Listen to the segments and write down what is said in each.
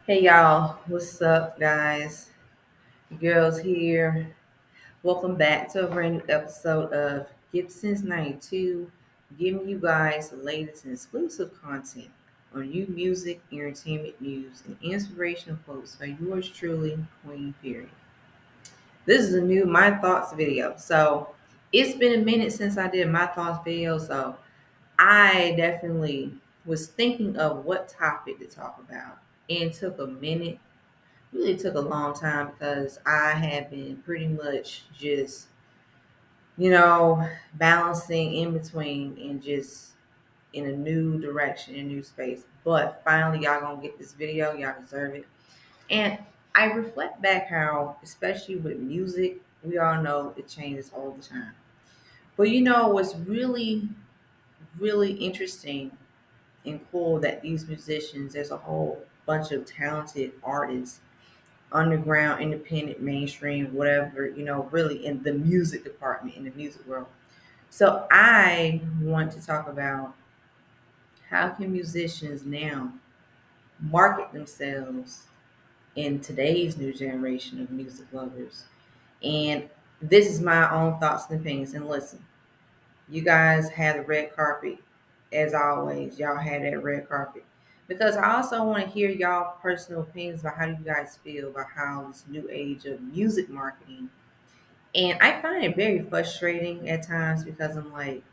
Hey y'all, what's up, guys? The girls here. Welcome back to a brand new episode of Gibson's 92, giving you guys the latest and exclusive content on new music, entertainment news, and inspirational quotes by yours truly, Queen Period. This is a new My Thoughts video. So it's been a minute since I did My Thoughts video, so I definitely was thinking of what topic to talk about and took a minute really took a long time because I have been pretty much just, balancing in between and just in a new direction, a new space. But finally, y'all gonna get this video. Y'all deserve it. And I reflect back how, especially with music, we all know it changes all the time. But what's really, really interesting and cool that these musicians, there's a whole bunch of talented artists underground, independent, mainstream, whatever, really in the music department, in the music world. So I want to talk about how can musicians now market themselves in today's new generation of music lovers. And this is my own thoughts and opinions. And listen, you guys had the red carpet, as always. Y'all had that red carpet. Because I also want to hear y'all personal opinions about how do you guys feel about how this new age of music marketing. And I find it very frustrating at times because I'm like,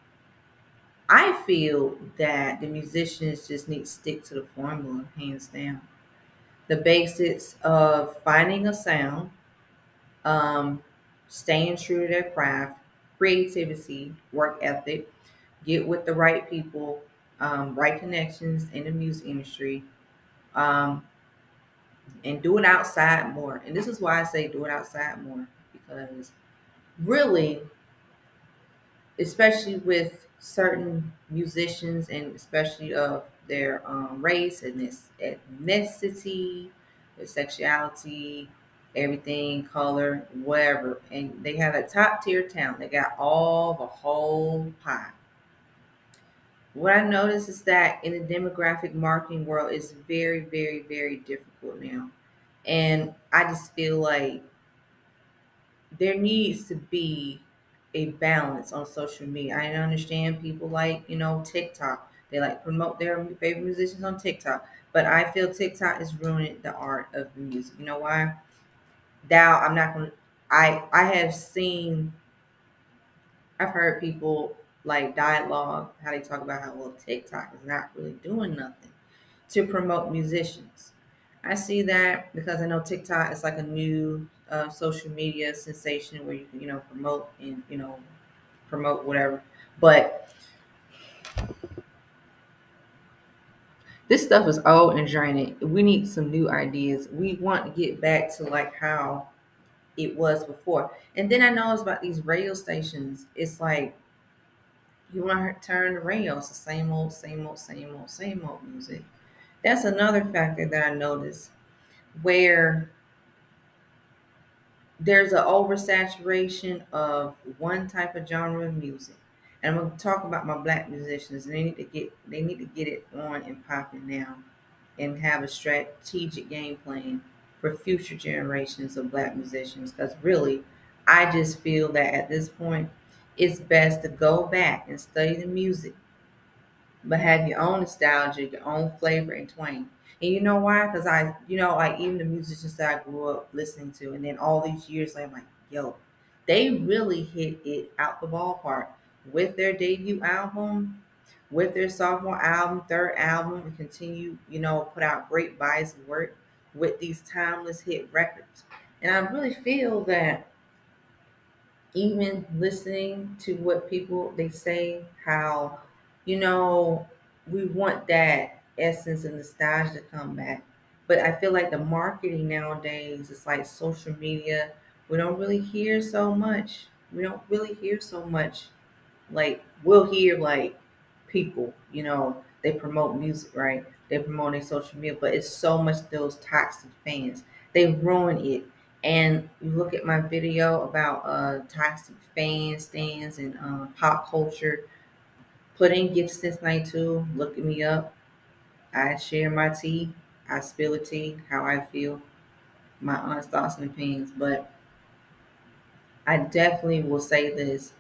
I feel that the musicians just need to stick to the formula, hands down. The basics of finding a sound, um, staying true to their craft, creativity, work ethic, get with the right people, right connections in the music industry, um, and do it outside more. And this is why I say do it outside more because really, especially with certain musicians and especially of their race and this ethnicity, their sexuality, everything, color, whatever, and they have a top tier talent. They got all the whole pie. What I notice is that in the demographic marketing world, it's very, very, very difficult now. And I just feel like there needs to be a balance on social media. I understand people like, TikTok. They like promote their favorite musicians on TikTok. But I feel TikTok is ruining the art of the music. You know why? Now I'm not gonna I have seen I've heard people like dialogue, how they talk about how well TikTok is not really doing nothing to promote musicians. I see that because I know TikTok is like a new social media sensation where you can, promote and, promote whatever. But this stuff is old and draining. We need some new ideas. We want to get back to like how it was before. And then I know it's about these radio stations. It's like you want to turn the radio. It's the same old, same old, same old, same old music. That's another factor that I noticed where there's an oversaturation of one type of genre of music. And I'm gonna talk about my black musicians. And they need to get it on and popping now and have a strategic game plan for future generations of black musicians. Because really, I just feel that at this point it's best to go back and study the music but have your own nostalgia, your own flavor and twang. And you know why? Because like even the musicians that I grew up listening to, and then all these years later, I'm like, yo, they really hit it out the ballpark with their debut album, with their sophomore album, third album, and continue, put out great bodies of work with these timeless hit records. And I really feel that even listening to what people they say how you know we want that essence and nostalgia to come back, but I feel like the marketing nowadays is like social media. We don't really hear so much like we'll hear like people, they promote music, right? They promote their social media, but it's so much those toxic fans. They ruin it. And you look at my video about toxic fan stands and pop culture. Put in Gift Since Night 2, look at me up. I share my tea. I spill the tea, how I feel, my honest thoughts and opinions. But I definitely will say this.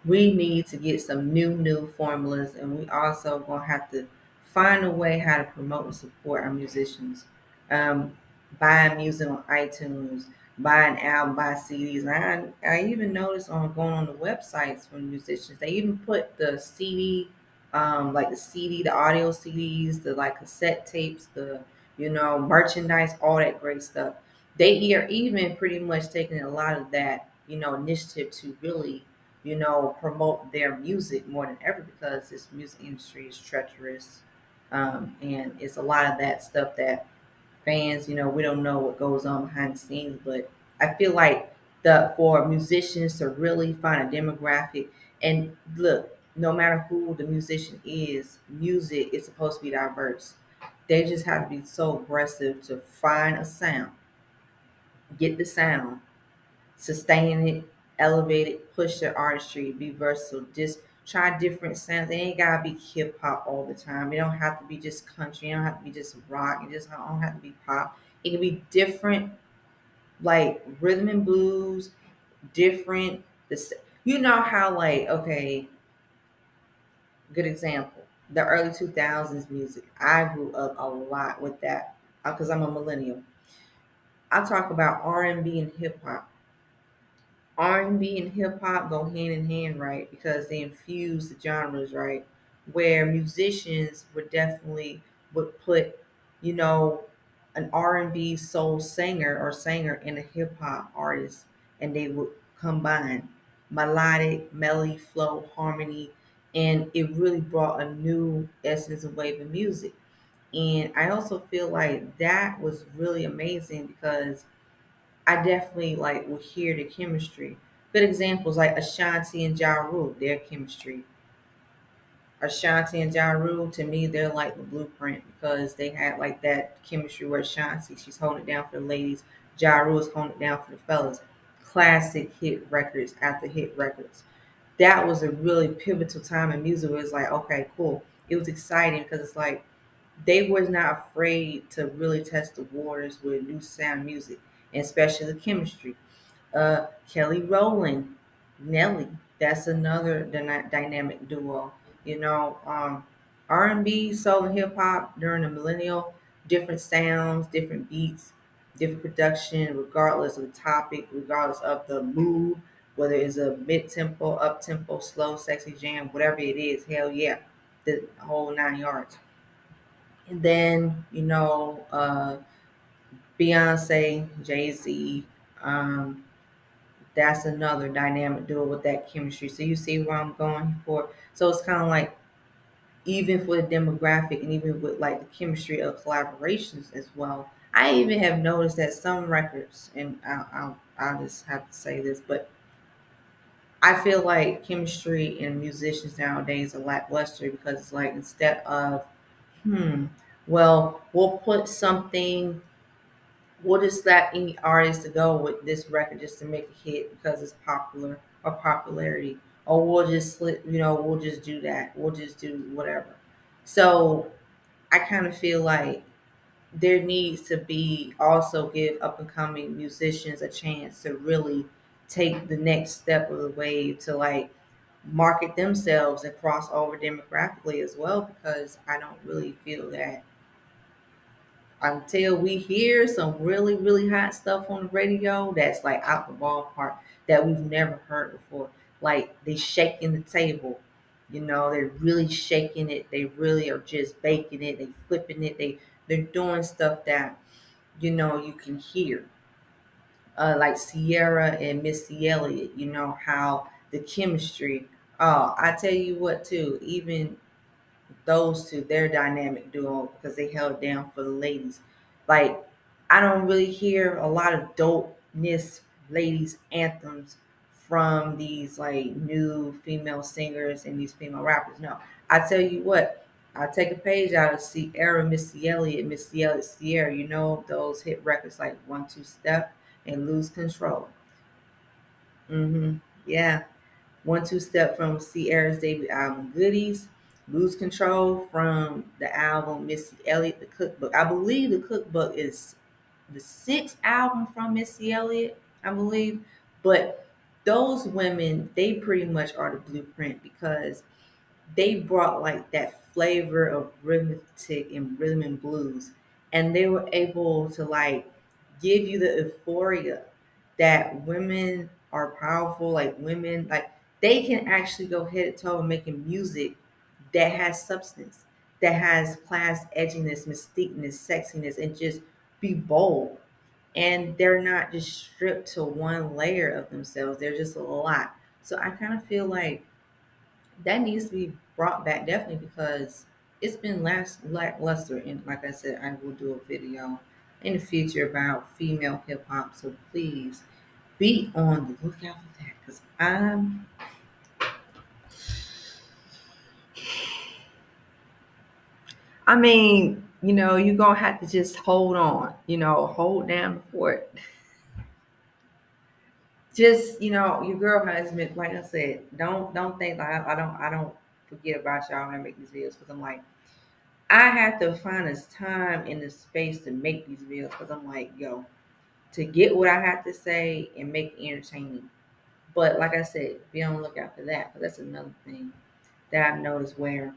We need to get some new formulas, and we also gonna have to find a way how to promote and support our musicians. Um, Buying music on iTunes, buying album, buy CDs. And I even noticed on going on the websites for musicians, they even put the CD, like the CD, the audio CDs, the like cassette tapes, the merchandise, all that great stuff. They are even pretty much taking a lot of that, initiative to really, promote their music more than ever, because this music industry is treacherous. And it's a lot of that stuff that fans, we don't know what goes on behind the scenes. But I feel like the for musicians to really find a demographic, and look, no matter who the musician is, music is supposed to be diverse. They just have to be so aggressive to find a sound, get the sound, sustain it, elevate it, push their artistry, be versatile. Just try different sounds. It ain't gotta be hip hop all the time. It don't have to be just country. It don't have to be just rock. It just don't have to be pop. It can be different, like rhythm and blues, different. You know how, like, okay, good example. The early 2000s music. I grew up a lot with that because I'm a millennial. I talk about R&B and hip hop. R&B and hip hop go hand in hand, right? Because they infuse the genres, right? Where musicians would put, you know, an R&B soul singer or singer and a hip hop artist, and they would combine melodic, melody, flow, harmony, and it really brought a new essence and wave of music. And I also feel like that was really amazing because I definitely like will hear the chemistry. Good examples like Ashanti and Ja Rule, their chemistry. Ashanti and Ja Rule, to me, they're like the blueprint because they had like that chemistry where Ashanti, she's holding it down for the ladies. Ja Rule's holding it down for the fellas. Classic hit records after hit records. That was a really pivotal time in music where it's like, okay, cool. It was exciting because it's like they was not afraid to really test the waters with new sound music, and especially the chemistry. Kelly Rowland, Nelly. That's another dynamic duo. You know, R&B, soul, and hip hop during the millennial, different sounds, different beats, different production, regardless of the topic, regardless of the mood, whether it's a mid tempo, up tempo, slow, sexy jam, whatever it is. Hell yeah, the whole 9 yards. And then Beyonce, Jay Z. Um, that's another dynamic duo with that chemistry. So you see where I'm going for. So it's kind of like even for the demographic and even with like the chemistry of collaborations as well. I even have noticed that some records, and I'll just have to say this, but I feel like chemistry in musicians nowadays are lackluster because it's like instead of, hmm, well, we'll put something. We'll just slap any artist to go with this record just to make a hit because it's popular or popularity. Or we'll just we'll just do that. We'll just do whatever. So I kind of feel like there needs to be also give up and coming musicians a chance to really take the next step of the wave to like market themselves and cross over demographically as well, because I don't really feel that until we hear some really hot stuff on the radio that's like out the ballpark that we've never heard before. Like they shaking the table, they're really shaking it. They really are just baking it. They flipping it. They're doing stuff that you can hear. Like Sierra and Missy Elliott, how the chemistry. Oh, I tell you what too, even those two, their dynamic duo, because they held down for the ladies. Like, I don't really hear a lot of dopeness ladies anthems from these like new female singers and these female rappers. No, I tell you what, I take a page out of Sierra, Missy Elliott, Sierra. You know those hit records like One Two Step and Lose Control. Yeah, One Two Step from Sierra's debut album, Goodies. Lose Control from the album Missy Elliott, the cookbook. I believe the cookbook is the sixth album from Missy Elliott, I believe. But those women, they pretty much are the blueprint because they brought like that flavor of rhythmic and rhythm and blues, and they were able to like give you the euphoria that women are powerful. Like women, like they can actually go head to toe making music that has substance, that has class, edginess, mystiqueness, sexiness, and just be bold. And they're not just stripped to one layer of themselves. They're just a lot. So I kind of feel like that needs to be brought back definitely because it's been last lackluster. And like I said, I will do a video in the future about female hip hop. So please be on the lookout for that because I mean, you're gonna have to just hold on, hold down the fort. Just, your girl has been, like I said, don't think like I don't forget about y'all when I make these videos because I'm like, I have to find this time and the space to make these videos because I'm like, yo, to get what I have to say and make it entertaining. But like I said, be on the lookout for that. Because that's another thing that I've noticed where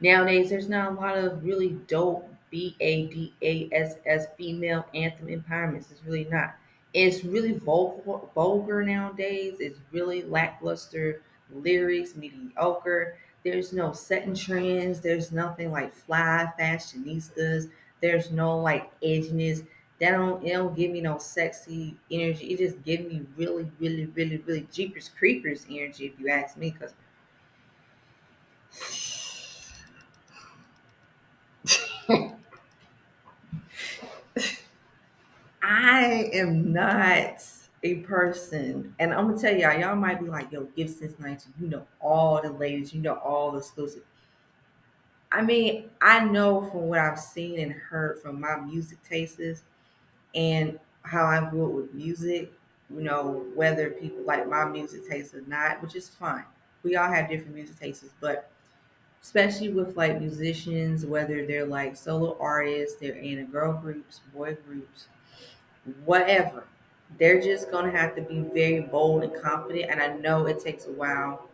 nowadays there's not a lot of really dope BADASS female anthem empowerments. It's really not. It's really vulgar nowadays. It's really lackluster lyrics, mediocre. There's no setting trends. There's nothing like fly fashionistas. There's no like edginess. It don't give me no sexy energy. It just gives me really, really, really, really Jeepers Creepers energy if you ask me. Because I am not a person, and I'm gonna tell y'all might be like, yo, Gibson's nice. You know all the ladies, you know all the exclusive. I mean, I know from what I've seen and heard from my music tastes and how I grew up with music, whether people like my music taste or not, which is fine. We all have different music tastes, but especially with like musicians, whether they're like solo artists, they're in a girl groups, boy groups, whatever. They're just gonna have to be very bold and confident. And I know it takes a while.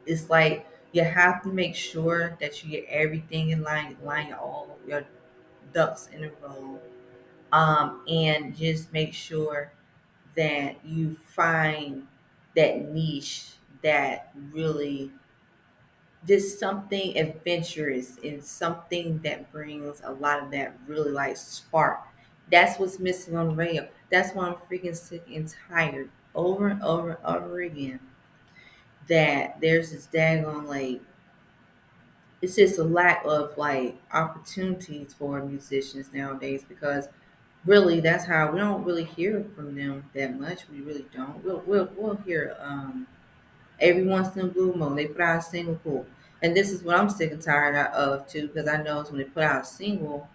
It's like you have to make sure that you get everything in line all your ducks in a row. And just make sure that you find that niche that really just something adventurous and something that brings a lot of that really like spark. That's what's missing on the radio. That's why I'm freaking sick and tired over and over and over again that there's this daggone like it's just a lack of like opportunities for musicians nowadays because really that's how we don't really hear from them that much. We really don't. We'll hear every once in a blue moon, they put out a single cool. And this is what I'm sick and tired of too, because I know when they put out a single,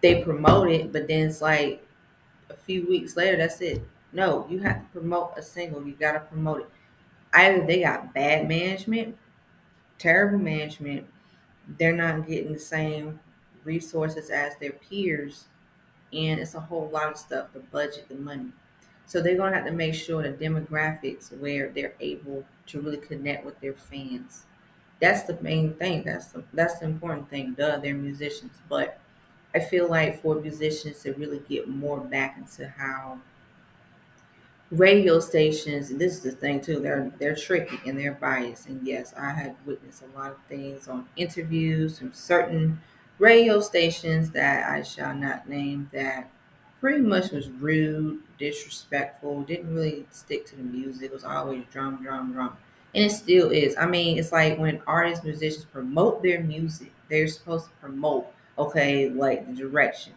they promote it, but then it's like a few weeks later, that's it. No, you have to promote a single. You gotta promote it. Either they got bad management, terrible management, they're not getting the same resources as their peers, and it's a whole lot of stuff, the budget, the money. So they're gonna have to make sure the demographics where they're able to really connect with their fans. That's the main thing. That's the important thing. Duh, they're musicians, but I feel like for musicians to really get more back into how radio stations, and this is the thing too, they're tricky and they're biased. And yes, I have witnessed a lot of things on interviews from certain radio stations that I shall not name that pretty much was rude, disrespectful, didn't really stick to the music. It was always drum, drum, drum. And it still is. I mean, it's like when artists, musicians promote their music, they're supposed to promote, okay, like the direction.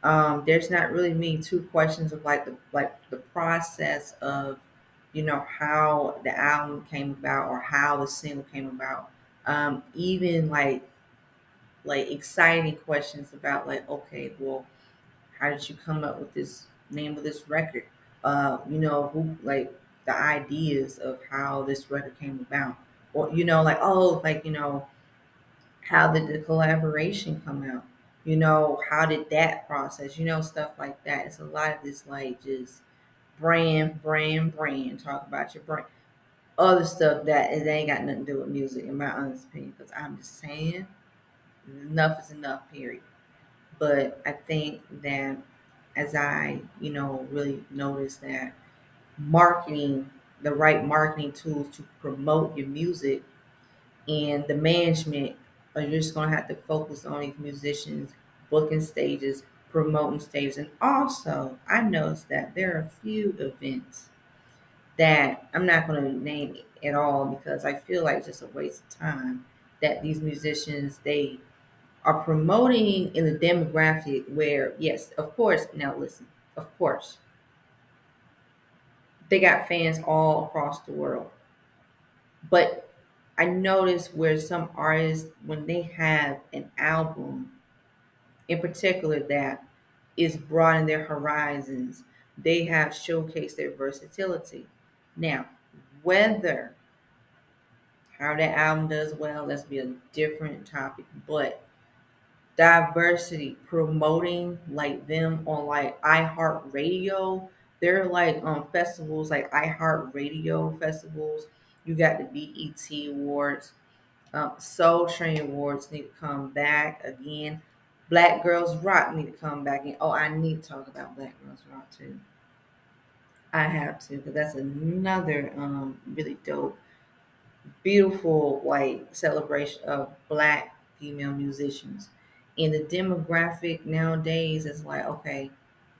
There's not really me two questions of like the process of how the album came about or how the single came about. Even like exciting questions about like, okay, well, how did you come up with this name of this record? Who like the ideas of how this record came about. or like, oh, like, how did the collaboration come out? How did that process? Stuff like that. It's a lot of this, like, just brand. Talk about your brand. Other stuff that it ain't got nothing to do with music, in my honest opinion. Because I'm just saying, enough is enough. Period. But I think that as I, really notice that marketing, the right marketing tools to promote your music, and the management are just going to have to focus on these musicians booking stages, promoting stages. And also, I noticed that there are a few events that I'm not going to name at all because I feel like it's just a waste of time, that these musicians, they are promoting in the demographic where, yes, of course, now listen, of course, they got fans all across the world. But I notice where some artists, when they have an album in particular that is broadening their horizons, they have showcased their versatility. Now, whether how that album does well, let's be a different topic. But diversity, promoting like them on like iHeartRadio. They're like festivals like iHeartRadio festivals. You got the BET Awards. Soul Train Awards need to come back again. Black Girls Rock need to come back. And oh, I need to talk about Black Girls Rock too. I have to, because that's another really dope, beautiful like celebration of black female musicians. And the demographic nowadays is like, okay,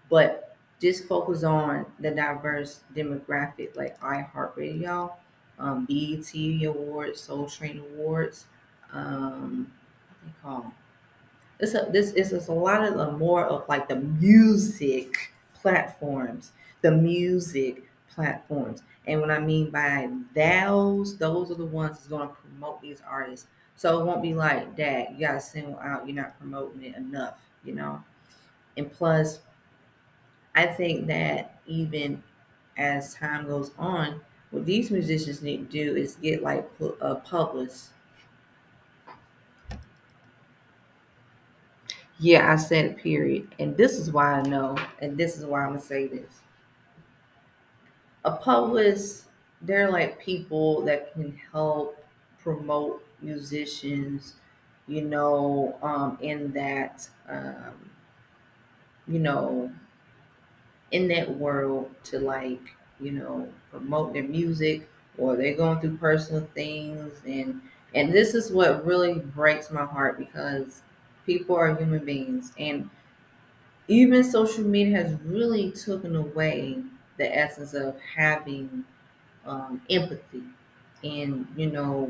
but just focus on the diverse demographic like iHeartRadio, BET Awards, Soul Train Awards, what they call this is a lot of the more of like the music platforms, the music platforms. And what I mean by those are the ones that's going to promote these artists. So it won't be like that. You got to single out. You're not promoting it enough. And plus, I think that even as time goes on, what these musicians need to do is get like published. Yeah, I said it, period. And this is why I know, and this is why I'm gonna say this. A publicist, they're like people that can help promote musicians, in that, you know, in that world to like, promote their music, or they're going through personal things. And this is what really breaks my heart, because people are human beings, and even social media has really taken away the essence of having empathy. And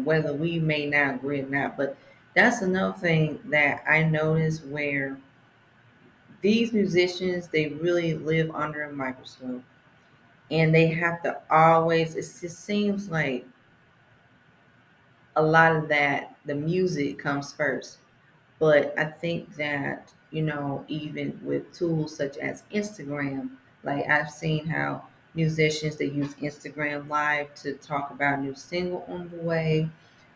whether we may not agree or not, but that's another thing that I noticed, where these musicians, they really live under a microscope, and they have to always, it just seems like a lot of that, the music comes first. But I think that, even with tools such as Instagram, like I've seen how musicians, they use Instagram Live to talk about new single on the way.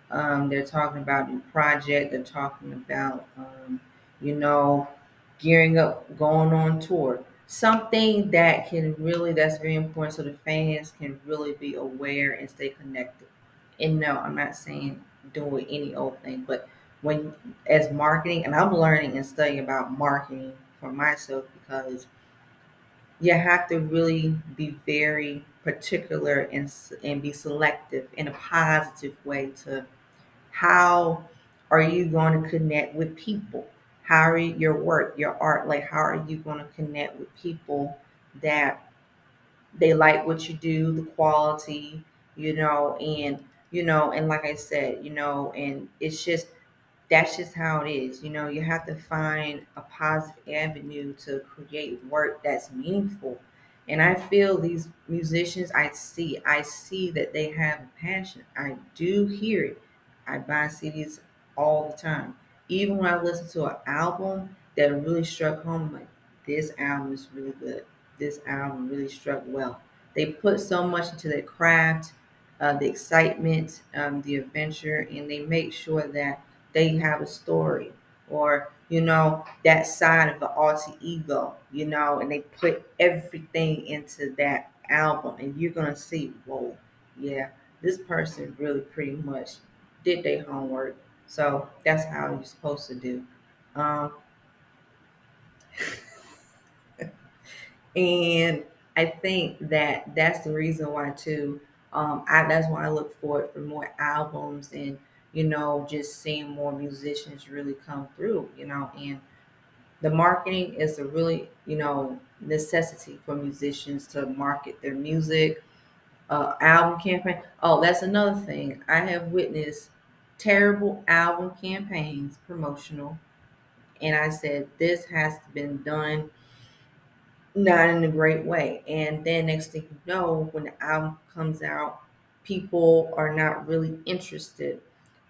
They're talking about new project. They're talking about, you know, gearing up, going on tour. Something that can really, that's very important, so the fans can really be aware and stay connected. And no, I'm not saying doing any old thing, but when, as marketing, and I'm learning and studying about marketing for myself, because you have to really be very particular and be selective in a positive way to how are you going to connect with people? How are your work, your art, like how are you going to connect with people that they like what you do, the quality, and like I said, and it's just, that's just how it is. You have to find a positive avenue to create work that's meaningful. And I feel these musicians, I see that they have a passion. I do hear it. I buy CDs all the time. Even when I listen to an album that really struck home, I'm like, this album is really good. This album really struck well. They put so much into their craft. the excitement, the adventure, and they make sure that they have a story or that side of the alter ego, and they put everything into that album, and you're gonna see, whoa, yeah, this person really pretty much did their homework. So that's how you're supposed to do. Um, And I think that that's the reason why too. That's why I look forward for more albums and just seeing more musicians really come through. And the marketing is a really necessity for musicians to market their music. Album campaign. Oh, that's another thing. I have witnessed terrible album campaigns, promotional, and I said this has been done not in a great way. And then next thing you know, when the album comes out, people are not really interested.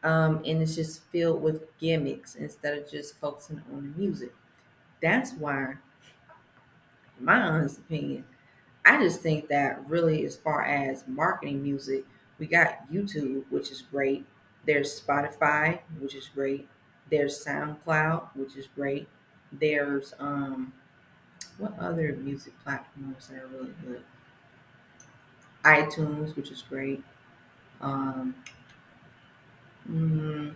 And it's just filled with gimmicks instead of just focusing on the music. That's why, in my honest opinion, I just think that really, as far as marketing music, we got YouTube, which is great. There's Spotify, which is great. There's SoundCloud, which is great. There's what other music platforms that are really good? iTunes, which is great. Um, mm,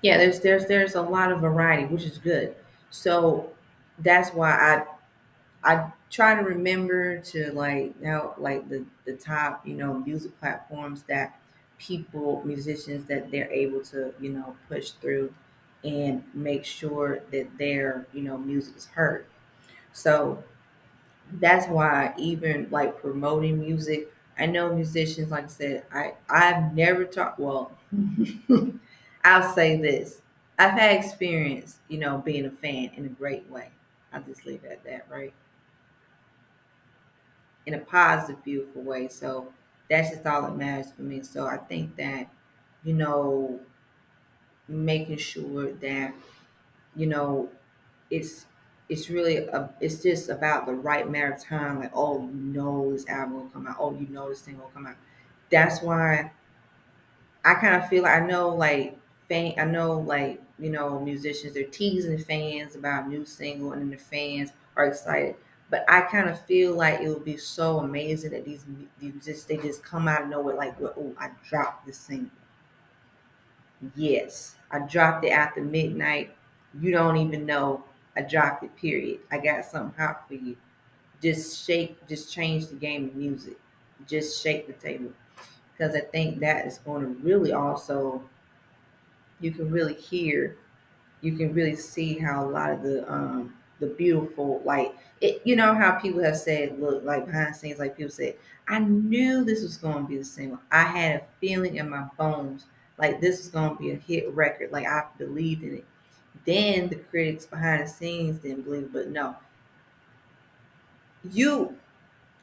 yeah, there's a lot of variety, which is good. So that's why I try to remember to like now like the top music platforms that people musicians that they're able to push through and make sure that their music is heard. So that's why even like promoting music, I know musicians, like I said, I've never talked, well, I'll say this, I've had experience being a fan in a great way. I'll just leave it at that, right? In a positive, beautiful way. So that's just all that matters for me. So I think that you know making sure that you know it's it's just about the right matter of time. Like, oh, this album will come out. Oh, this thing will come out. That's why I kind of feel like I know like musicians, they're teasing fans about a new single, and then the fans are excited. But I kind of feel like it would be so amazing that these musicians, they just come out of nowhere like, well, oh, I dropped this single. Yes, I dropped it after midnight. You don't even know I dropped it, period. I got something hot for you. Just change the game of music. Just shake the table. Because I think that is going to really also, you can really hear, you can really see how a lot of the beautiful, like, it, how people have said, look, like behind the scenes, like people said, I knew this was going to be the single. I had a feeling in my bones like this is going to be a hit record. Like, I believed in it. Then the critics behind the scenes didn't believe it. But no, you,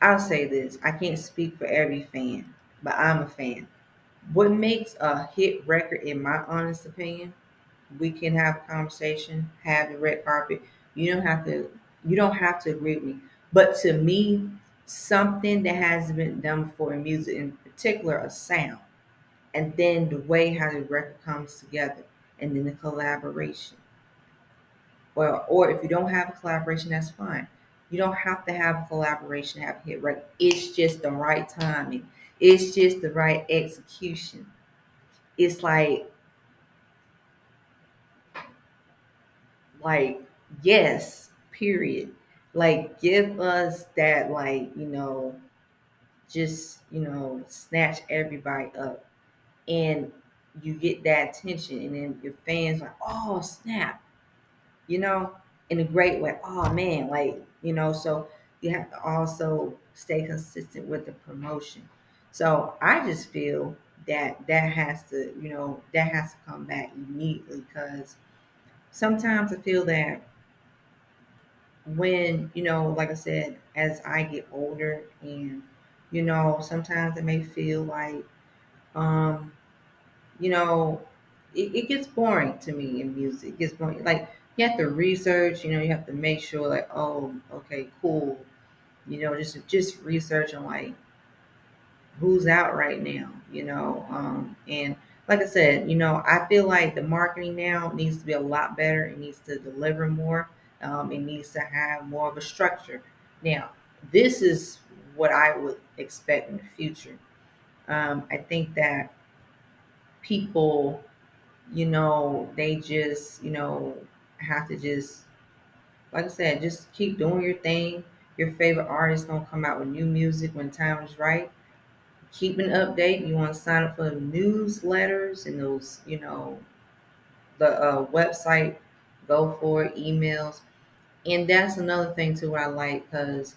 I'll say this, I can't speak for every fan, but I'm a fan. What makes a hit record, in my honest opinion, we can have a conversation, have the red carpet. You don't have to you don't have to agree with me. But to me, something that hasn't been done before in music, in particular a sound, and then the way how the record comes together, and then the collaboration. Well, or if you don't have a collaboration, that's fine. You don't have to have a collaboration to have a hit record. It's just the right timing. It's just the right execution. It's like yes, period. Like, give us that, like, just snatch everybody up, and you get that attention, and then your fans like, oh snap, you know in a great way. Oh man, like, so you have to also stay consistent with the promotion. So I just feel that that has to come back immediately, because sometimes I feel that when like I said, as I get older, and sometimes it may feel like um you know it gets boring to me in music. It gets boring, like you have to research, you have to make sure, like, oh, okay, cool, just research on, like, who's out right now, and like I said, I feel like the marketing now needs to be a lot better. It needs to deliver more. It needs to have more of a structure. Now, this is what I would expect in the future. I think that people, they just, have to just, like I said, just keep doing your thing. Your favorite artist gonna come out with new music when time is right. Keep an update. You want to sign up for the newsletters and those, the website. Go for it, emails, and that's another thing too. What I like, because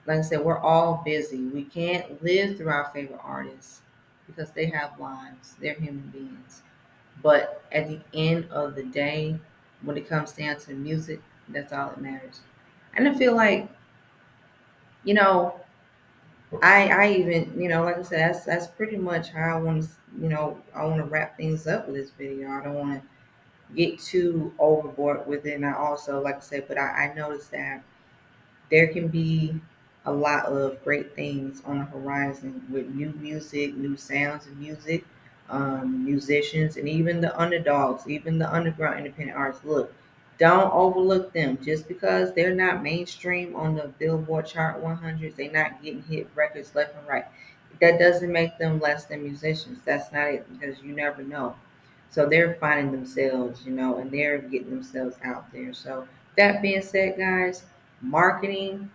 like I said, we're all busy. We can't live through our favorite artists because they have lives. They're human beings. But at the end of the day, when it comes down to music, that's all that matters. And I feel like, you know, I even, like I said, that's pretty much how I want to, I want to wrap things up with this video. I don't want to get too overboard with it. And I also, like I said, but I noticed that there can be a lot of great things on the horizon with new music, new sounds of music, musicians, and even the underdogs, even the underground independent artists. Look, don't overlook them. Just because they're not mainstream on the Billboard Chart 100s, they're not getting hit records left and right. That doesn't make them less than musicians. That's not it, because you never know. So they're finding themselves, and they're getting themselves out there. So that being said, guys, marketing,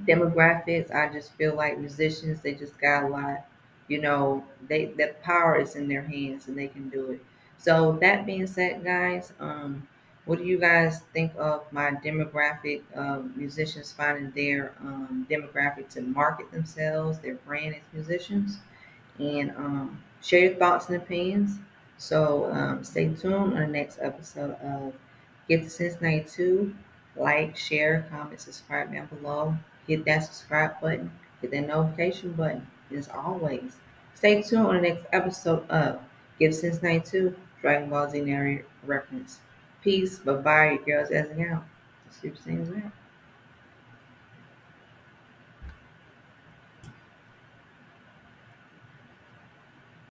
demographics, I just feel like musicians, they just got a lot, they that power is in their hands and they can do it. So that being said, guys, what do you guys think of my demographic, musicians finding their demographic to market themselves, their brand as musicians? And share your thoughts and opinions. So stay tuned on the next episode of Get the Sense 92. Like, share, comment, subscribe down below. Hit that subscribe button. Hit that notification button. And as always, stay tuned on the next episode of Get the Sense 92 Dragon Ball Z narrator reference. Peace. Bye bye. Your girls as out. Super Saiyan's out.